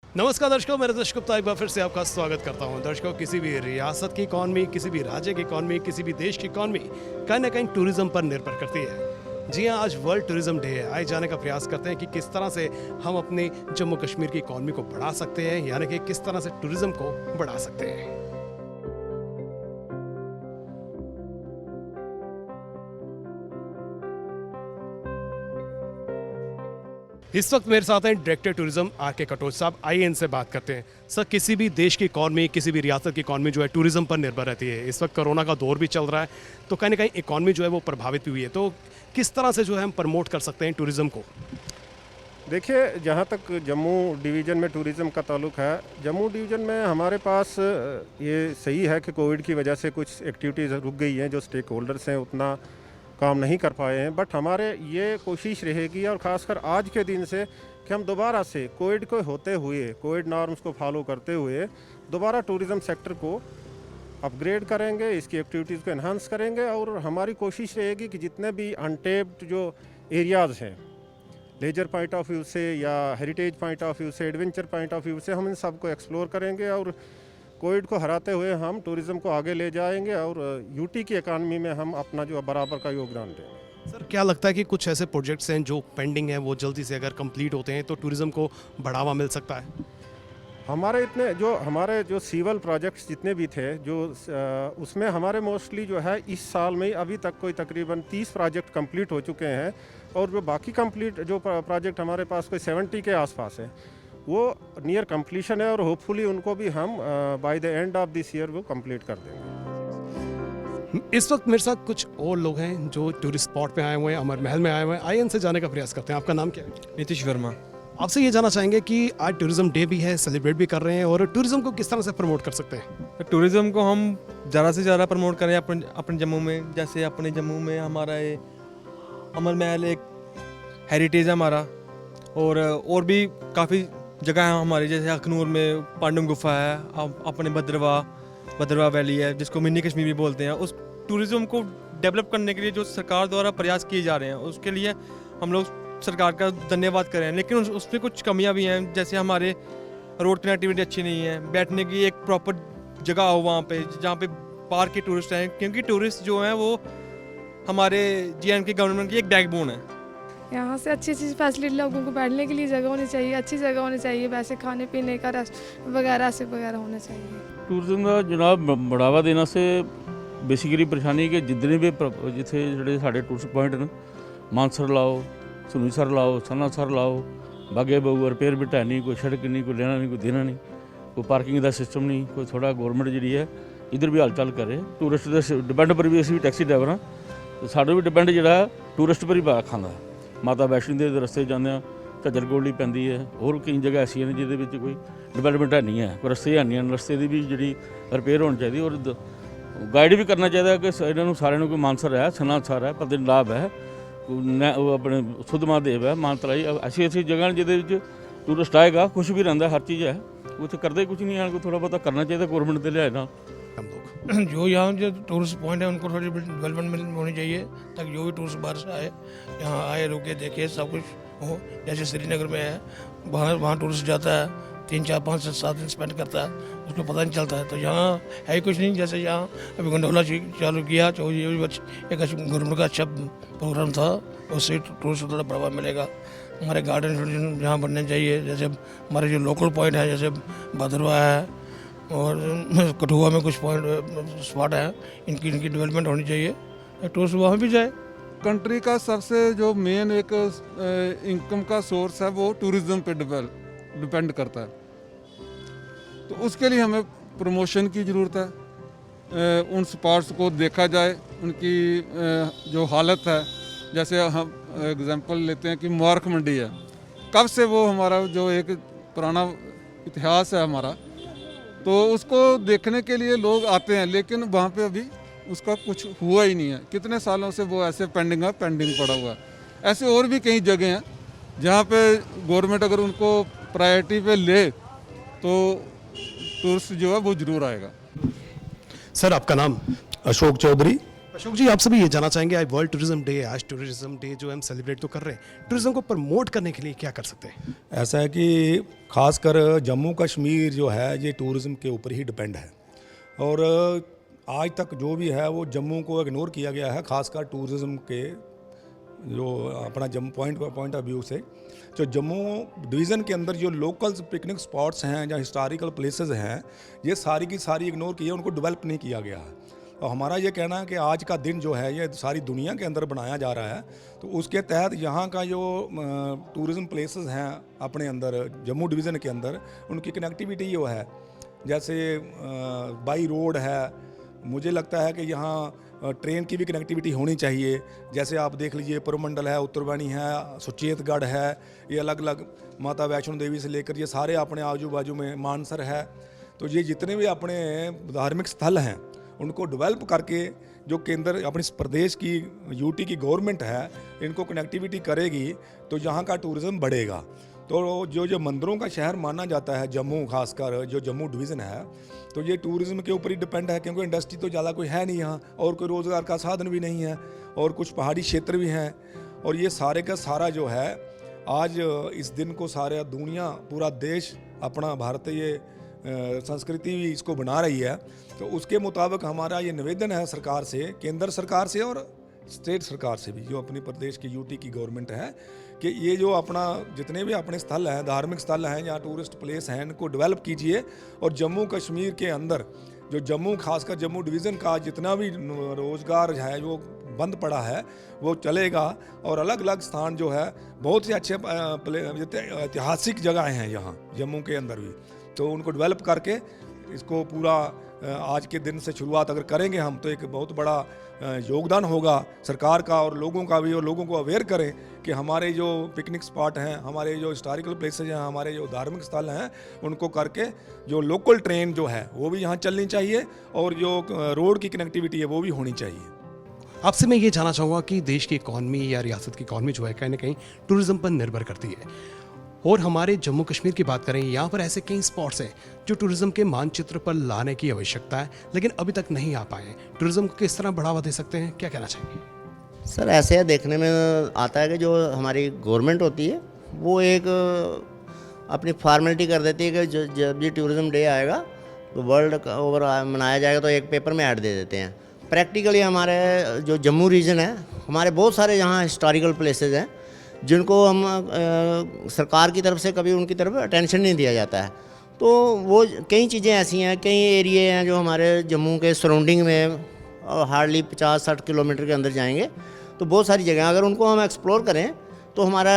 नमस्कार दर्शकों, मैं रजत गुप्ता एक बार फिर से आपका स्वागत करता हूं। दर्शकों, किसी भी रियासत की इकॉनमी, किसी भी राज्य की इकॉनमी, किसी भी देश की इकॉनमी कहीं ना कहीं टूरिज्म पर निर्भर करती है। जी हां, आज वर्ल्ड टूरिज्म डे है। आए जाने का प्रयास करते हैं कि किस तरह से हम अपने जम्मू कश्मीर की इकॉनमी को बढ़ा सकते हैं, यानी कि किस तरह से टूरिज्म को बढ़ा सकते हैं। इस वक्त मेरे साथ हैं डायरेक्टर टूरिज्म आर के कटोच साहब। आइए इनसे बात करते हैं। सर, किसी भी देश की इकॉनमी, किसी भी रियासत की इकॉनमी जो है टूरिज्म पर निर्भर रहती है। इस वक्त कोरोना का दौर भी चल रहा है, तो कहीं ना कहीं इकॉनमी जो है वो प्रभावित हुई है। तो किस तरह से जो है हम प्रमोट कर सकते हैं टूरिज्म को? देखिए, जहाँ तक जम्मू डिवीज़न में टूरिज़्म का ताल्लुक है, जम्मू डिवीज़न में हमारे पास ये सही है कि कोविड की वजह से कुछ एक्टिविटीज़ रुक गई हैं, जो स्टेक होल्डर्स हैं उतना काम नहीं कर पाए हैं। बट हमारे ये कोशिश रहेगी, और ख़ासकर आज के दिन से, कि हम दोबारा से कोविड को होते हुए, कोविड नॉर्म्स को फॉलो करते हुए दोबारा टूरिज़्म सेक्टर को अपग्रेड करेंगे, इसकी एक्टिविटीज़ को एनहांस करेंगे। और हमारी कोशिश रहेगी कि जितने भी अनटेप्ड जो एरियाज़ हैं, लेजर पॉइंट ऑफ व्यू से या हेरिटेज पॉइंट ऑफ व्यू से, एडवेंचर पॉइंट ऑफ व्यू से, हम इन सब को एक्सप्लोर करेंगे और कोविड को हराते हुए हम टूरिज़्म को आगे ले जाएंगे और यूटी की इकानमी में हम अपना जो बराबर का योगदान देंगे। सर, क्या लगता है कि कुछ ऐसे प्रोजेक्ट्स हैं जो पेंडिंग हैं, वो जल्दी से अगर कंप्लीट होते हैं तो टूरिज्म को बढ़ावा मिल सकता है? हमारे जो सिविल प्रोजेक्ट्स जितने भी थे, उसमें हमारे मोस्टली जो है इस साल में अभी तक कोई तकरीबन 30 प्रोजेक्ट कंप्लीट हो चुके हैं। और जो बाकी कंप्लीट जो प्रोजेक्ट हमारे पास कोई 70 के आसपास है, वो नियर कंप्लीशन है, और होपफुली उनको भी हम by the end of this year वो कंप्लीट कर देंगे। इस वक्त मेरे साथ कुछ और लोग हैं जो टूरिस्ट स्पॉट पे आए हुए हैं, अमर महल में आए हुए हैं। आइए इनसे जाने का प्रयास करते हैं। आपका नाम क्या है? नीतीश वर्मा। आपसे ये जानना चाहेंगे कि आज टूरिज्म डे भी है, सेलिब्रेट भी कर रहे हैं, और टूरिज्म को किस तरह से प्रमोट कर सकते हैं? टूरिज़्म को हम ज़्यादा से ज़्यादा प्रमोट करें अपने जम्मू में। जैसे अपने जम्मू में हमारा ये अमर महल एक हेरिटेज है हमारा, और भी काफ़ी जगह है हमारी, जैसे अखनूर में पांडुम गुफा है, अपने भद्रवा वैली है, जिसको मिनी कश्मीर भी बोलते हैं। उस टूरिज़्म को डेवलप करने के लिए जो सरकार द्वारा प्रयास किए जा रहे हैं, उसके लिए हम लोग सरकार का धन्यवाद करें। लेकिन उसमें कुछ कमियां भी हैं, जैसे हमारे रोड कनेक्टिविटी अच्छी नहीं है, बैठने की एक प्रॉपर जगह हो वहाँ पे, जहाँ पे पार्क के टूरिस्ट हैं, क्योंकि टूरिस्ट जो हैं वो हमारे JNK गवर्नमेंट की एक बैकबोन है। यहाँ से अच्छी अच्छी फैसिलिटी, लोगों को बैठने के लिए जगह होनी चाहिए, अच्छी जगह होनी चाहिए, वैसे खाने पीने का वगैरह से वगैरह होना चाहिए। टूरिज्म का जनाब बढ़ावा देने से बेसिकली परेशानी कि जितने भी जिथे जोड़े साढ़े टूरिस्ट पॉइंट न, मानसर लाओ, सनूसर लाओ, सनासर लाओ, बागे बहु रिपेयर बिट है नहीं, कोई सड़क नहीं, कोई लेना नहीं, कोई देना नहीं, कोई पार्किंग का सिस्टम नहीं, कोई थोड़ा गौरमेंट जी है इधर भी हलचल करे। टूरिस्ट के डिपेंड पर भी, असीं भी टैक्सी ड्राइवर हाँ, तो साडा भी डिपेंड जो टूरिस्ट पर ही खांदा है। माता वैष्णो देवी के रस्ते जाने झज्जर कोटली पैंदी है, होर कई जगह ऐसी ने जिहदे विच कोई डिवेलपमेंट है नहीं है, कोई रस्ते है नहीं, रस्ते की भी जी रिपेयर होनी चाहिए। और गाइड भी करना चाहिए कि इन्होंने सारे कोई मानसर है, सनासर है, पत्नीटाप है, अपने सुध महादेव है, मानतलाई, ऐसी ऐसी जगह जिहदे टूरिस्ट आएगा, खुश भी रहता, हर चीज़ है, उत्थे करते कुछ नहीं है। थोड़ा बहुत करना चाहिए गौरमेंट के लिहाज नाल। जो यहाँ जो टूरिस्ट पॉइंट है उनको थोड़ी डेवलपमेंट होनी चाहिए, ताकि जो भी टूरिस्ट बाहर से आए, यहाँ आए, रुके, देखे, सब कुछ हो। जैसे श्रीनगर में है, वहाँ टूरिस्ट जाता है, 3, 4, 5, 7 दिन स्पेंड करता है, उसको पता नहीं चलता है। तो यहाँ है ही कुछ नहीं। जैसे यहाँ अभी गंडोला चालू किया, तो ये भी एक गवर्नमेंट का अच्छा प्रोग्राम था, उससे टूरिस्ट को थोड़ा बढ़ावा मिलेगा। हमारे गार्डन यहाँ बनने चाहिए, जैसे हमारे जो लोकल पॉइंट है, जैसे भद्रवा है और कठुआ में कुछ पॉइंट स्पॉट है, इनकी डेवलपमेंट होनी चाहिए, टूरिस्ट वहाँ भी जाए। कंट्री का सबसे जो मेन एक इनकम का सोर्स है वो टूरिज़्म पे डिपेंड करता है। तो उसके लिए हमें प्रमोशन की ज़रूरत है। उन स्पॉट्स को देखा जाए, उनकी जो हालत है। जैसे हम एग्जांपल लेते हैं कि मुबारक मंडी है, कब से वो हमारा जो एक पुराना इतिहास है हमारा, तो उसको देखने के लिए लोग आते हैं, लेकिन वहाँ पे अभी उसका कुछ हुआ ही नहीं है। कितने सालों से वो ऐसे पेंडिंग पड़ा हुआ है। ऐसे और भी कई जगह हैं जहाँ पे गवर्नमेंट अगर उनको प्रायोरिटी पे ले तो टूरिस्ट जो है वो ज़रूर आएगा। सर, आपका नाम? अशोक चौधरी। अशोक जी, आपसे भी ये जानना चाहेंगे, आज वर्ल्ड टूरिज्म डे है, आज टूरिज्म डे जो हम सेलिब्रेट तो कर रहे हैं, टूरिज्म को प्रमोट करने के लिए क्या कर सकते हैं? ऐसा है कि खासकर जम्मू कश्मीर जो है ये टूरिज़्म के ऊपर ही डिपेंड है और आज तक जो भी है वो जम्मू को इग्नोर किया गया है, खासकर टूरिज़्म के जो अपना जम्मू पॉइंट ऑफ व्यू से। जो जम्मू डिवीज़न के अंदर जो लोकल पिकनिक स्पॉट्स हैं या हिस्टोरिकल प्लेसेस हैं, ये सारी की सारी इग्नोर की है, उनको डेवलप नहीं किया गया है। और हमारा ये कहना है कि आज का दिन जो है ये सारी दुनिया के अंदर बनाया जा रहा है, तो उसके तहत यहाँ का जो टूरिज़्म प्लेसेस हैं अपने अंदर जम्मू डिवीज़न के अंदर, उनकी कनेक्टिविटी जो है, जैसे बाई रोड है, मुझे लगता है कि यहाँ ट्रेन की भी कनेक्टिविटी होनी चाहिए। जैसे आप देख लीजिए पुरमंडल है, उत्तरवाणी है, सुचेतगढ़ है, ये अलग अलग माता वैष्णो देवी से लेकर ये सारे अपने आजू बाजू में मानसर है, तो ये जितने भी अपने धार्मिक स्थल हैं उनको डेवलप करके जो केंद्र अपने इस प्रदेश की यूटी की गवर्नमेंट है इनको कनेक्टिविटी करेगी तो यहाँ का टूरिज़्म बढ़ेगा। तो जो मंदिरों का शहर माना जाता है जम्मू, खासकर जो जम्मू डिवीज़न है, तो ये टूरिज़्म के ऊपर ही डिपेंड है, क्योंकि इंडस्ट्री तो ज़्यादा कोई है नहीं यहाँ और कोई रोज़गार का साधन भी नहीं है और कुछ पहाड़ी क्षेत्र भी हैं। और ये सारे का सारा जो है आज इस दिन को सारा दुनिया, पूरा देश अपना भारतीय संस्कृति इसको बना रही है, तो उसके मुताबिक हमारा ये निवेदन है सरकार से, केंद्र सरकार से और स्टेट सरकार से भी, जो अपनी प्रदेश की यूटी की गवर्नमेंट है, कि ये जो अपना जितने भी अपने स्थल हैं, धार्मिक स्थल हैं या टूरिस्ट प्लेस हैं, इनको डेवलप कीजिए। और जम्मू कश्मीर के अंदर जो जम्मू, खासकर जम्मू डिवीज़न का जितना भी रोज़गार है जो बंद पड़ा है वो चलेगा। और अलग अलग स्थान जो है, बहुत से अच्छे ऐतिहासिक जगहें हैं यहाँ जम्मू के अंदर भी, तो उनको डेवलप करके इसको पूरा आज के दिन से शुरुआत अगर करेंगे हम, तो एक बहुत बड़ा योगदान होगा सरकार का और लोगों का भी, और लोगों को अवेयर करें कि हमारे जो पिकनिक स्पॉट हैं, हमारे जो हिस्टोरिकल प्लेसेस हैं, हमारे जो धार्मिक स्थल हैं, उनको करके जो लोकल ट्रेन जो है वो भी यहाँ चलनी चाहिए और जो रोड की कनेक्टिविटी है वो भी होनी चाहिए। आपसे मैं ये जानना चाहूँगा कि देश की इकॉनमी या रियासत की इकॉनमी जो है कहीं ना कहीं टूरिज्म पर निर्भर करती है, और हमारे जम्मू कश्मीर की बात करें, यहाँ पर ऐसे कई स्पॉट्स हैं जो टूरिज्म के मानचित्र पर लाने की आवश्यकता है, लेकिन अभी तक नहीं आ पाए हैं। टूरिज्म को किस तरह बढ़ावा दे सकते हैं, क्या कहना चाहेंगे? सर, ऐसे देखने में आता है कि जो हमारी गवर्नमेंट होती है वो एक अपनी फॉर्मेलिटी कर देती है कि जब भी टूरिज़्म डे आएगा तो वर्ल्ड ओवर मनाया जाएगा, तो एक पेपर में ऐड दे देते हैं। प्रैक्टिकली हमारे जो जम्मू रीजन है, हमारे बहुत सारे यहाँ हिस्टोरिकल प्लेसेस हैं जिनको हम सरकार की तरफ से कभी उनकी तरफ अटेंशन नहीं दिया जाता है। तो वो कई चीज़ें ऐसी हैं, कई एरिए हैं जो हमारे जम्मू के सराउंडिंग में हार्डली 50-60 किलोमीटर के अंदर जाएंगे, तो बहुत सारी जगह अगर उनको हम एक्सप्लोर करें तो हमारा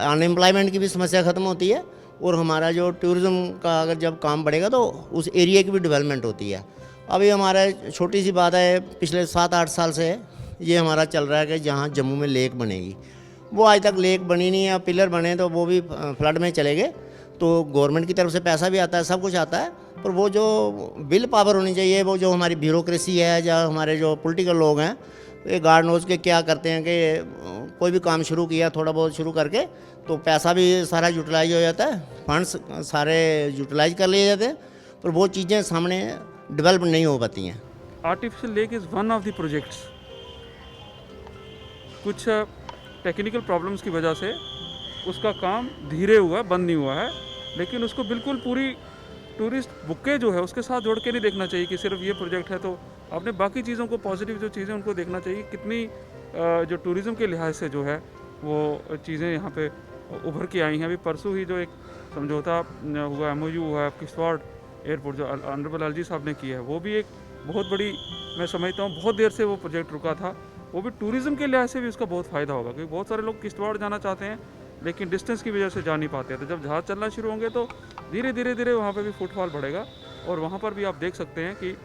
अनएम्प्लॉयमेंट की भी समस्या ख़त्म होती है और हमारा जो टूरिज़्म का अगर जब काम बढ़ेगा तो उस एरिया की भी डेवलपमेंट होती है। अभी हमारा छोटी सी बात है, पिछले 7-8 साल से ये हमारा चल रहा है कि जहाँ जम्मू में लेक बनेगी, वो आज तक लेक बनी नहीं है। पिलर बने तो वो भी फ्लड में चले गए। तो गवर्नमेंट की तरफ से पैसा भी आता है, सब कुछ आता है, पर वो जो विल पावर होनी चाहिए, वो जो हमारी ब्यूरोक्रेसी है या हमारे जो पॉलिटिकल लोग हैं, ये गार्ड नोज के क्या करते हैं कि कोई भी काम शुरू किया थोड़ा बहुत शुरू करके तो पैसा भी सारा यूटिलाइज हो जाता है, फंड्स सारे यूटिलाइज कर लिए जाते हैं, पर वो चीज़ें सामने डेवलप नहीं हो पाती हैं। Artificial lake is one of the projects. कुछ टेक्निकल प्रॉब्लम्स की वजह से उसका काम धीरे हुआ, बंद नहीं हुआ है, लेकिन उसको बिल्कुल पूरी टूरिस्ट बुके जो है उसके साथ जोड़ के नहीं देखना चाहिए कि सिर्फ ये प्रोजेक्ट है। तो आपने बाकी चीज़ों को, पॉजिटिव जो चीज़ें उनको देखना चाहिए, कितनी जो टूरिज़्म के लिहाज से जो है वो चीज़ें यहाँ पे उभर के आई हैं। अभी परसों ही जो एक समझौता हुआ, MOU हुआ है किश्तवाड़ एयरपोर्ट, जो ऑनरेबल एलजी साहब ने किया है, वो भी एक बहुत बड़ी, मैं समझता हूँ बहुत देर से वो प्रोजेक्ट रुका था, वो भी टूरिज़्म के लिहाज से भी उसका बहुत फ़ायदा होगा, क्योंकि बहुत सारे लोग किश्तवाड़ जाना चाहते हैं लेकिन डिस्टेंस की वजह से जा नहीं पाते। तो जब जहाज़ चलना शुरू होंगे तो धीरे धीरे वहाँ पे भी फुटफॉल बढ़ेगा और वहाँ पर भी आप देख सकते हैं कि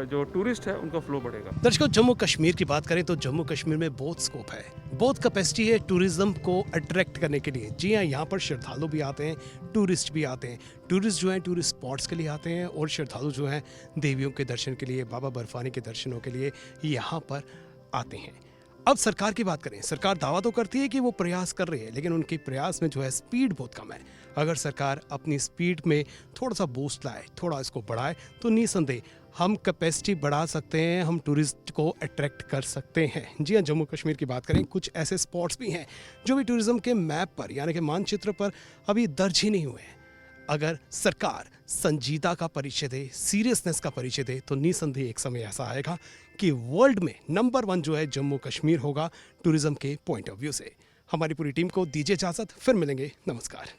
जो टूरिस्ट है उनका फ्लो बढ़ेगा। दर्शकों, जम्मू कश्मीर की बात करें तो जम्मू कश्मीर में बहुत स्कोप है, बहुत कैपेसिटी है टूरिज्म को अट्रैक्ट करने के लिए। जी हाँ, यहाँ पर श्रद्धालु भी आते हैं, टूरिस्ट भी आते हैं। टूरिस्ट जो हैं टूरिस्ट स्पॉट्स के लिए आते हैं और श्रद्धालु जो हैं देवियों के दर्शन के लिए, बाबा बर्फानी के दर्शनों के लिए यहाँ पर आते हैं। अब सरकार की बात करें, सरकार दावा तो करती है कि वो प्रयास कर रही है, लेकिन उनके प्रयास में जो है स्पीड बहुत कम है। अगर सरकार अपनी स्पीड में थोड़ा सा बूस्ट लाए, थोड़ा इसको बढ़ाए, तो निसंदेह हम कैपेसिटी बढ़ा सकते हैं, हम टूरिस्ट को अट्रैक्ट कर सकते हैं। जी हाँ, जम्मू कश्मीर की बात करें, कुछ ऐसे स्पॉट्स भी हैं जो भी टूरिज्म के मैप पर यानी कि मानचित्र पर अभी दर्ज ही नहीं हुए हैं। अगर सरकार संजीदा का परिचय दे, सीरियसनेस का परिचय दे, तो निसंदेह एक समय ऐसा आएगा कि वर्ल्ड में नंबर 1 जो है जम्मू कश्मीर होगा टूरिज्म के पॉइंट ऑफ व्यू से। हमारी पूरी टीम को दीजिए इजाज़त, फिर मिलेंगे, नमस्कार।